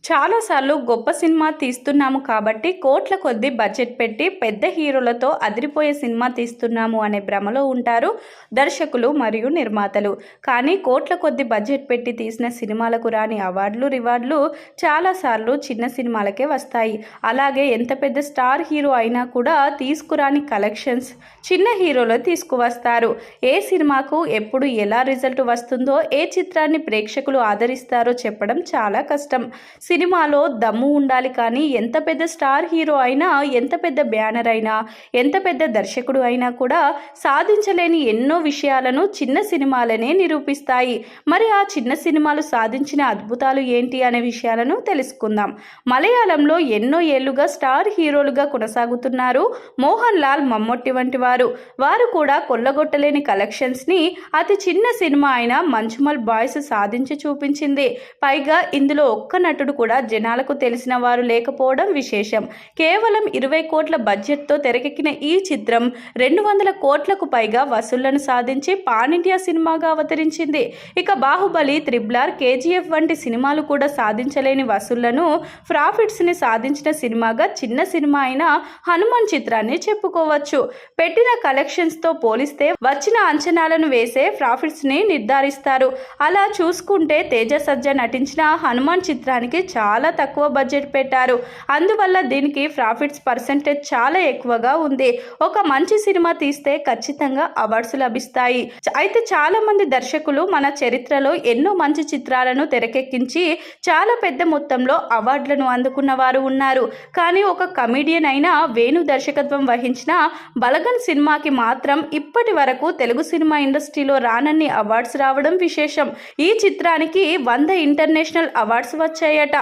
చాలాసార్లు గొప్ప సినిమా తీస్తున్నాము కాబట్టి కోట్ల కొద్దీ బడ్జెట్ పెట్టి పెద్ద హీరోలతో అదిరిపోయే సినిమా తీస్తున్నాము అనే భ్రమలో ఉంటారు దర్శకులు మరియు నిర్మాతలు. కానీ కోట్ల కొద్దీ బడ్జెట్ పెట్టి తీసిన సినిమాలకు రాని అవార్డులు రివార్డులు చాలాసార్లు చిన్న సినిమాలకే వస్తాయి. అలాగే ఎంత పెద్ద స్టార్ హీరో అయినా కూడా తీసుకురాని కలెక్షన్స్ చిన్న హీరోలు తీసుకువస్తారు. ఏ సినిమాకు ఎప్పుడు ఎలా రిజల్ట్ వస్తుందో, ఏ చిత్రాన్ని ప్రేక్షకులు ఆదరిస్తారో చెప్పడం చాలా కష్టం. సినిమాలో దమ్ము ఉండాలి, కానీ ఎంత పెద్ద స్టార్ హీరో అయినా, ఎంత పెద్ద బ్యానర్ అయినా, ఎంత పెద్ద దర్శకుడు అయినా కూడా సాధించలేని ఎన్నో విషయాలను చిన్న సినిమాలనే నిరూపిస్తాయి. మరి ఆ చిన్న సినిమాలు సాధించిన అద్భుతాలు ఏంటి అనే విషయాలను తెలుసుకుందాం. మలయాళంలో ఎన్నో ఏళ్లుగా స్టార్ హీరోలుగా కొనసాగుతున్నారు మోహన్ లాల్, మమ్మూట్టి వంటి వారు కూడా కొల్లగొట్టలేని కలెక్షన్స్ని అతి చిన్న సినిమా అయిన మంజుమల్ బాయ్స్ సాధించి చూపించింది. పైగా ఇందులో ఒక్క నటుడు కూడా జనాలకు తెలిసిన వారు లేకపోవడం విశేషం. కేవలం 20 కోట్ల బడ్జెట్తో తెరకెక్కిన ఈ చిత్రం 200 కోట్లకు పైగా వసూళ్లను సాధించి పాన్ ఇండియా సినిమాగా అవతరించింది. ఇక బాహుబలి, త్రిబుల్, కేజీఎఫ్ వంటి సినిమాలు కూడా సాధించలేని వసూళ్లను, ప్రాఫిట్స్ని సాధించిన సినిమాగా చిన్న సినిమా అయిన హనుమాన్ చిత్రాన్ని చెప్పుకోవచ్చు. పెట్టిన కలెక్షన్స్తో పోలిస్తే వచ్చిన అంచనాలను వేసే ప్రాఫిట్స్ని నిర్ధారిస్తారు. అలా చూసుకుంటే తేజ సజ్జా నటించిన హనుమాన్ చిత్రానికి చాలా తక్కువ బడ్జెట్ పెట్టారు. అందువల్ల దీనికి ప్రాఫిట్స్ పర్సెంటేజ్ చాలా ఎక్కువగా ఉంది. ఒక మంచి సినిమా తీస్తే ఖచ్చితంగా అవార్డ్స్ లభిస్తాయి. అయితే చాలా మంది దర్శకులు మన చరిత్రలో ఎన్నో మంచి చిత్రాలను తెరకెక్కించి చాలా పెద్ద మొత్తంలో అవార్డులను అందుకున్న వారు ఉన్నారు. కానీ ఒక కమెడియన్ అయిన వేణు దర్శకత్వం వహించిన బలగన్ సినిమాకి మాత్రం ఇప్పటి వరకు తెలుగు సినిమా ఇండస్ట్రీలో రానన్ని అవార్డ్స్ రావడం విశేషం. ఈ చిత్రానికి 100 ఇంటర్నేషనల్ అవార్డ్స్ వచ్చాయట.